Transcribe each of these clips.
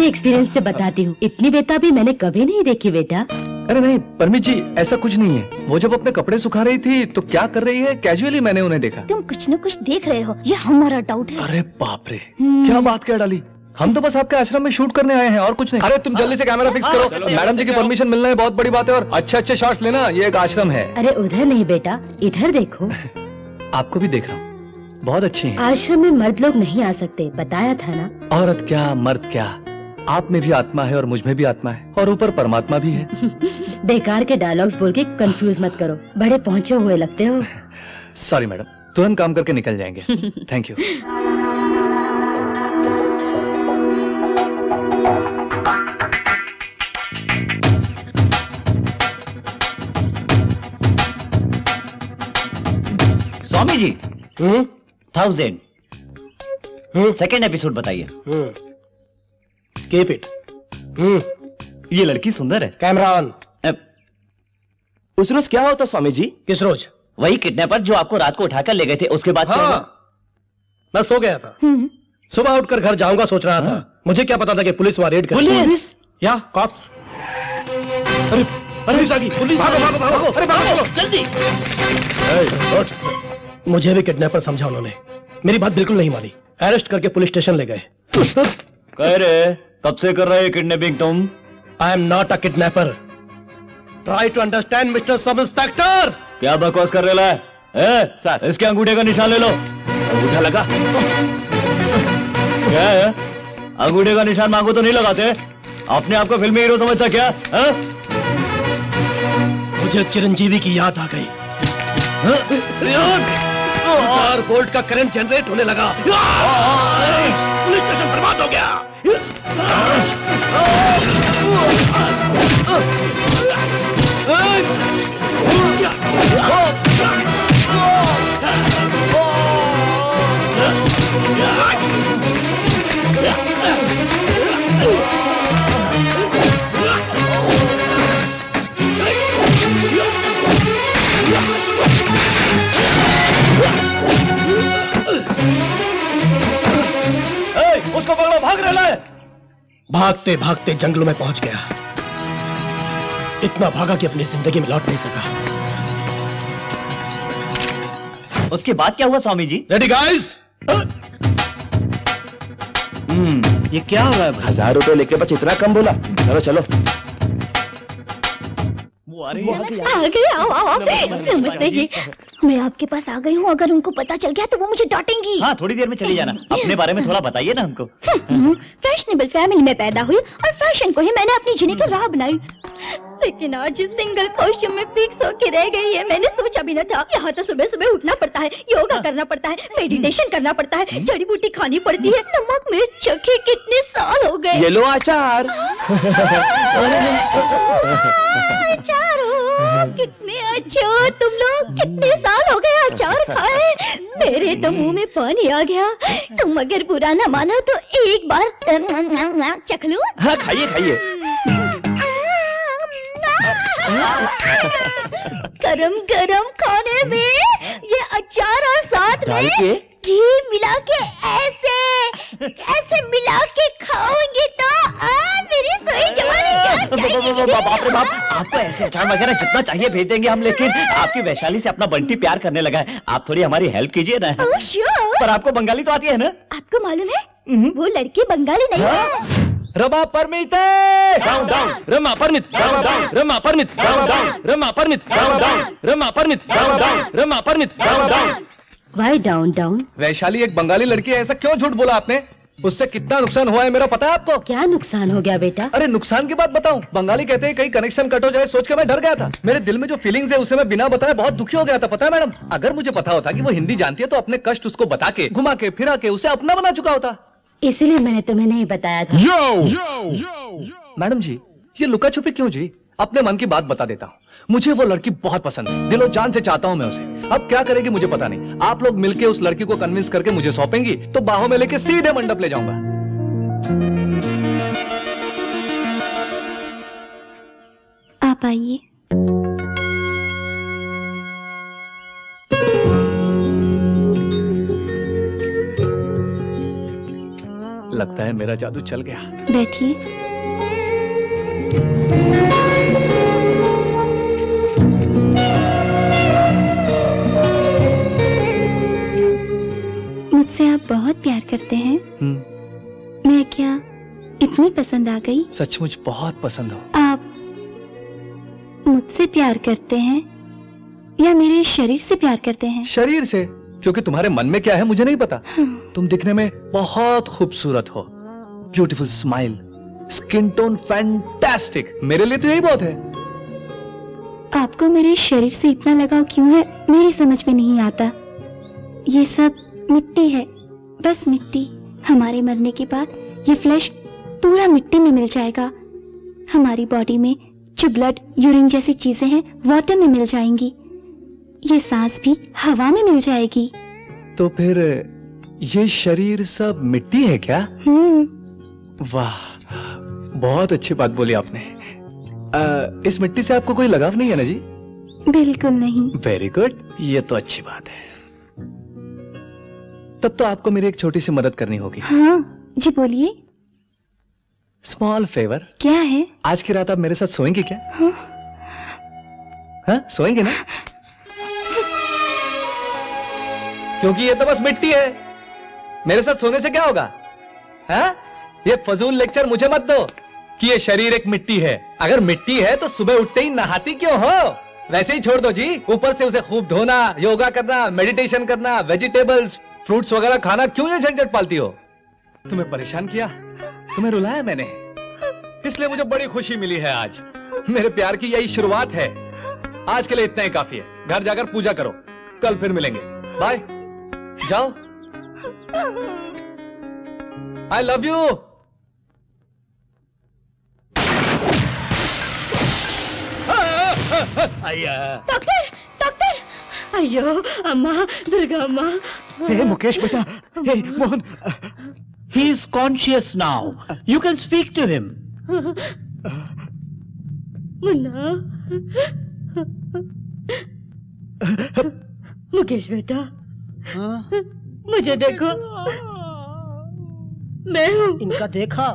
अपने एक्सपीरियंस से बताती हूँ, इतनी बेताबी मैंने कभी नहीं देखी बेटा। अरे नहीं परमित जी, ऐसा कुछ नहीं है। वो जब अपने कपड़े सुखा रही थी तो क्या कर रही है, कैजुअली मैंने उन्हें देखा। तुम कुछ न कुछ देख रहे हो, ये हमारा डाउट है। अरे बाप रे, क्या बात क्या डाली। हम तो बस आपके आश्रम में शूट करने आए हैं और कुछ नहीं। अरे तुम जल्दी से कैमरा फिक्स करो, मैडम जी की परमिशन मिलना है बहुत बड़ी बात है, और अच्छे अच्छे शॉट्स लेना, ये एक आश्रम है। अरे उधर नहीं बेटा, इधर देखो। आपको भी देख रहा हूँ, बहुत अच्छी हैं। आश्रम में मर्द लोग नहीं आ सकते, बताया था ना। औरत क्या मर्द क्या, आप में भी आत्मा है और मुझ में भी आत्मा है, और ऊपर परमात्मा भी है। बेकार के डायलॉग्स बोल के कंफ्यूज मत करो, बड़े पहुंचे हुए लगते हो। सॉरी मैडम, तुरंत काम करके निकल जाएंगे। Thank you. Swami ji 1000 second episode बताइए। Keep it. ये लड़की सुंदर है। Camera on. उस रोज क्या होता स्वामी जी? किस रोज? वही किडनैपर जो आपको रात को उठाकर ले गए थे, उसके बाद क्या हुआ? मैं सो गया था, सुबह उठकर घर जाऊंगा सोच रहा था। मुझे क्या पता था कि पुलिस वहां रेड करेगी। पुलिस या कॉप्स। अरे पुलिस आ गई, पुलिस! भागो भागो भागो, अरे भागो जल्दी। मुझे भी किडनैपर समझा उन्होंने, मेरी बात बिल्कुल नहीं मानी, अरेस्ट करके पुलिस स्टेशन ले गए। कह रहे कब से कर रहे हैं किडनैपिंग तुम? I am not a kidnapper, try to understand mister sub inspector. क्या बकवास कर रहे है सर? इसके अंगूठे का निशान ले लो। अंगूठा लगा? क्या है, अंगूठे का निशान मांगो तो नहीं लगाते? अपने आप को फिल्मी हीरो समझता क्या है? मुझे चिरंजीवी की याद आ गई। बोल्ट का करंट जनरेट होने लगा, पुलिस स्टेशन बर्बाद हो गया। उसको पकड़ो, भाग रहा है। भागते भागते जंगलों में पहुंच गया, इतना भागा कि अपनी जिंदगी में लौट नहीं सका। उसके बाद क्या हुआ स्वामी जी? Ready guys? ये क्या हो रहा है? 1000 रुपए लेके बस इतना कम बोला? चलो चलो। आ गए, आओ आओ आओ। नमस्ते जी, मैं आपके पास आ गई हूँ, अगर उनको पता चल गया तो वो मुझे डांटेंगी। हाँ, थोड़ी देर में चली जाना। अपने बारे में थोड़ा बताइए ना हमको। फैशनेबल फैमिली में पैदा हुई और फैशन को ही मैंने अपनी जीने की राह बनाई, लेकिन आज सिंगल कॉस्ट्यूम में फिक्स होके रह गई है। मैंने सोचा भी न था, यहाँ तो सुबह सुबह उठना पड़ता है, योगा करना पड़ता है, मेडिटेशन करना पड़ता है, जड़ी बूटी खानी पड़ती है, नमक मिर्च चखे कितने साल हो गए। ये लो अचार। अचार हो, कितने अच्छे हो तुम लोग, कितने साल हो गए अचार खाए। मेरे तो मुंह में पानी आ गया। तुम अगर बुरा न मानो तो एक बार चख लूं? हाँ, खाइए खाइए। गरम गरम खाने में ये अचार और साथ में घी मिला के ऐसे मिला के खाओगे तो मेरी सोई जवानी जाग जाएगी। बाप रे बाप, आपको ऐसे अचार वगैरह जितना चाहिए भेज देंगे हम, लेकिन आपकी वैशाली से अपना बंटी प्यार करने लगा है, आप थोड़ी हमारी हेल्प कीजिए ना। Oh sure. पर आपको बंगाली तो आती है ना? आपको मालूम है वो लड़की बंगाली नहीं है। रमा परमित डाउन डाउन, रमा परमित डाउन डाउन, रमा परमित डाउन डाउन, रमा परमित डाउन डाउन, रमा परमित डाउन डाउन, रमा परमित down down. Why down down? Vaishali एक बंगाली लड़की है, ऐसा क्यों झूठ बोला आपने? उससे कितना नुकसान हुआ है मेरा पता है आपको? क्या नुकसान हो गया बेटा? अरे नुकसान की बात बताऊं, बंगाली कहते हैं कहीं कनेक्शन कट हो जाए, सोच के मैं डर गया था। मेरे दिल में जो फीलिंग्स है उसे मैं बिना बताए बहुत दुखी हो गया था, पता है मैडम? अगर मुझे पता होता कि वो हिंदी जानती है तो अपने कष्ट उसको बता के, घुमा के फिरा के उसे अपना बना चुका होता। इसीलिए मैंने तुम्हें नहीं बताया था। मैडम जी, ये लुका छुपी क्यों जी? अपने मन की बात बता देता हूँ, मुझे वो लड़की बहुत पसंद है, दिलो जान से चाहता हूँ मैं उसे। अब क्या करेगी मुझे पता नहीं। आप लोग मिलके उस लड़की को कन्विंस करके मुझे सौंपेंगी तो बाहों में लेके सीधे मंडप ले जाऊंगा। आप आइए। लगता लगता है मेरा जादू चल गया। बैठिए। मुझसे आप बहुत प्यार करते हैं। मैं क्या इतनी पसंद आ गई? सचमुच बहुत पसंद हो। आप मुझसे प्यार करते हैं या मेरे शरीर से प्यार करते हैं? शरीर से, क्योंकि तुम्हारे मन में क्या है मुझे नहीं पता। तुम दिखने में बहुत खूबसूरत हो, beautiful smile, skin tone fantastic. मेरे लिए तो यही बहुत है। आपको मेरे शरीर से इतना लगाव क्यों है मेरी समझ में नहीं आता। ये सब मिट्टी है, बस मिट्टी। हमारे मरने के बाद ये फ्लैश पूरा मिट्टी में मिल जाएगा। हमारी बॉडी में जो ब्लड, यूरिन जैसी चीजें हैं वाटर में मिल जाएंगी। ये सांस भी हवा में मिल जाएगी। तो फिर ये शरीर सब मिट्टी है क्या? वाह, बहुत अच्छी बात बोली आपने। इस मिट्टी से आपको कोई लगाव नहीं है ना जी? बिल्कुल नहीं। वेरी गुड, ये तो अच्छी बात है। तब तो आपको मेरी एक छोटी सी मदद करनी होगी। हाँ जी, बोलिए। Small favour. क्या है? आज की रात आप मेरे साथ सोएंगे क्या? हाँ, सोएंगे ना? क्योंकि ये तो बस मिट्टी है। मेरे साथ सोने से क्या होगा? हाँ? ये फजूल लेक्चर मुझे मत दो कि ये शरीर एक मिट्टी है। अगर मिट्टी है तो सुबह उठते ही नहाती क्यों हो? वैसे ही छोड़ दो जी। ऊपर से उसे खूब धोना, योगा करना, मेडिटेशन करना, वेजिटेबल्स, फ्रूट्स वगैरह खाना, क्यों ये झंझट पालती हो? तुम्हें परेशान किया, तुम्हें रुलाया मैंने, इसलिए मुझे बड़ी खुशी मिली है आज। मेरे प्यार की यही शुरुआत है। आज के लिए इतना ही काफी है। घर जाकर पूजा करो, कल फिर मिलेंगे। बाय, जाओ। I love you. Doctor, doctor. अयो अम्मा, दुर्गा अम्मा। हे मुकेश बेटा, हे Mohan, he is conscious now. You can speak to him. Munna, Mukesh बेटा, मुझे देखो, मैं हूँ। इनका देखा?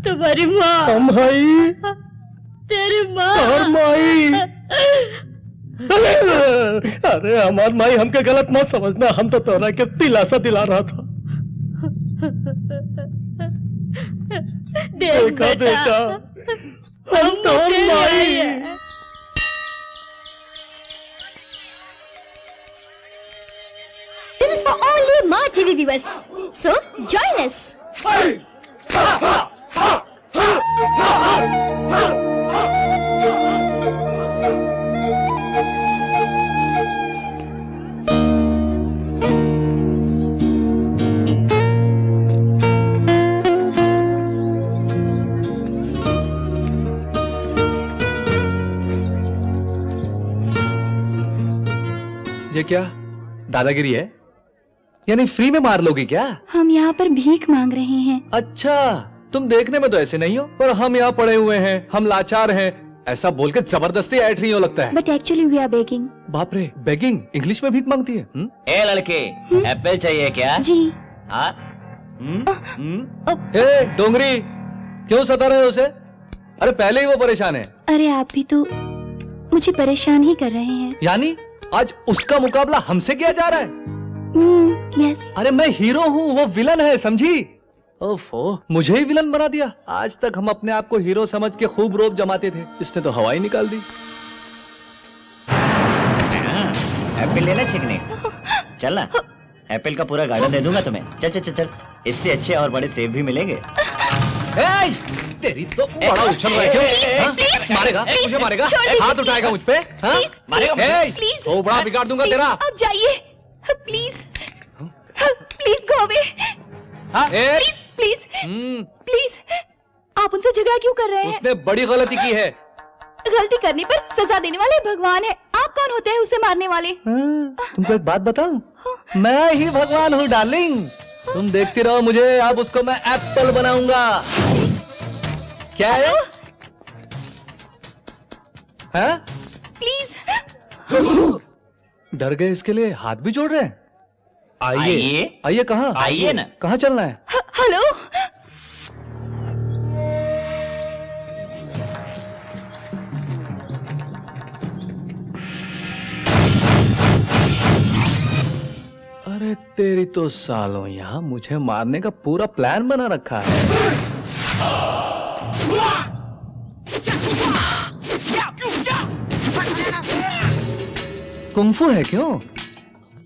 तुम्हारी माँ। भाई, तेरी माँ। अरे हमार माई, हमके गलत मत समझना। हम तो तोरा के दिलासा दिला रहा था। देखा बेटा, हम तो माई। This is for only Ma TV viewers. So join us. ये क्या दादागिरी है? यानी फ्री में मार लोगी क्या? हम यहाँ पर भीख मांग रहे हैं। अच्छा, तुम देखने में तो ऐसे नहीं हो, पर हम यहाँ पड़े हुए हैं, हम लाचार हैं, ऐसा बोल के जबरदस्ती ऐठ रही हो लगता है। But actually we are begging. बाप रे, बेगिंग इंग्लिश में भीख मांगती है? ए लड़के, एप्पल चाहिए क्या? जी। हाँ? ए डोंगरी, क्यों सता रहे हो उसे? अरे पहले ही वो परेशान है। अरे आप भी तो मुझे परेशान ही कर रहे हैं। यानी आज उसका मुकाबला हमसे किया जा रहा है? यस। अरे मैं हीरो हूँ, वो विलन है, समझी? ओफो, मुझे ही विलन बना दिया। आज तक हम अपने आप को हीरो समझ के खूब रोब जमाते थे, इसने तो हवा ही निकाल दी। एप्पल लेना छिकने? चल ना, एप्पल का पूरा गार्डन दे दूंगा तुम्हें। चल चल चल चल, इससे अच्छे और बड़े सेब भी मिलेंगे। तेरी तो बड़ा उछल रहा है क्यों? मारेगा मुझे, मारेगा, हाथ उठाएगा मुझ पे, मारेगा। तो बड़ा बिगाड़ दूंगा तेरा। आप जाइए, please, please go away, please, please. आप उनसे झगड़ा क्यों कर रहे हैं? उसने बड़ी गलती की है। गलती करने पर सजा देने वाले भगवान है। आप कौन होते हैं उसे मारने वाले? तुमको एक बात बताऊं, मैं ही भगवान हूँ डार्लिंग। तुम देखती रहो मुझे, अब उसको मैं एप्पल बनाऊंगा। क्या है? हैं? प्लीज। डर गए, इसके लिए हाथ भी जोड़ रहे हैं। आइए आइए कहाँ? आइए ना। कहाँ चलना है? हेलो। तेरी तो सालों यहाँ मुझे मारने का पूरा प्लान बना रखा है। कुंफू है क्यों?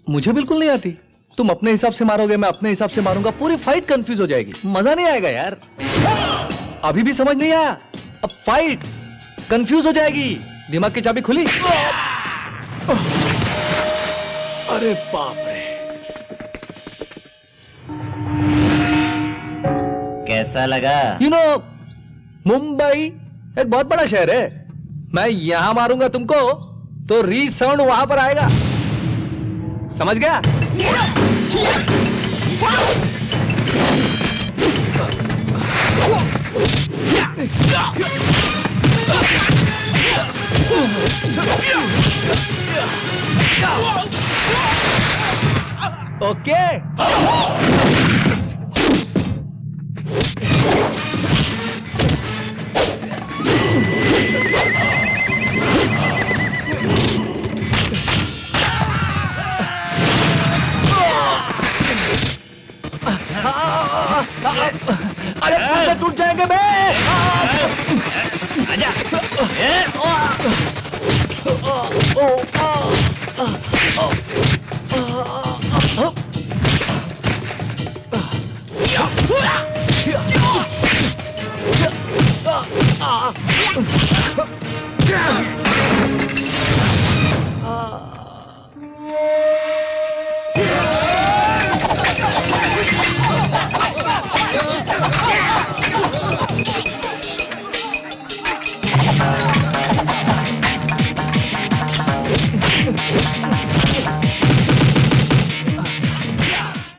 मुझे बिल्कुल नहीं आती। तुम अपने हिसाब से मारोगे, मैं अपने हिसाब से मारूंगा, पूरी फाइट कंफ्यूज हो जाएगी, मजा नहीं आएगा यार। अभी भी समझ नहीं आया? अब फाइट कंफ्यूज हो जाएगी। दिमाग की चाबी खुली? अरे बाप रे। कैसा लगा? मुंबई एक बहुत बड़ा शहर है। मैं यहां मारूंगा तुमको तो रीसाउंड वहां पर आएगा, समझ गया? ओके। अरे पैसे टूट जाएंगे बे। आजा।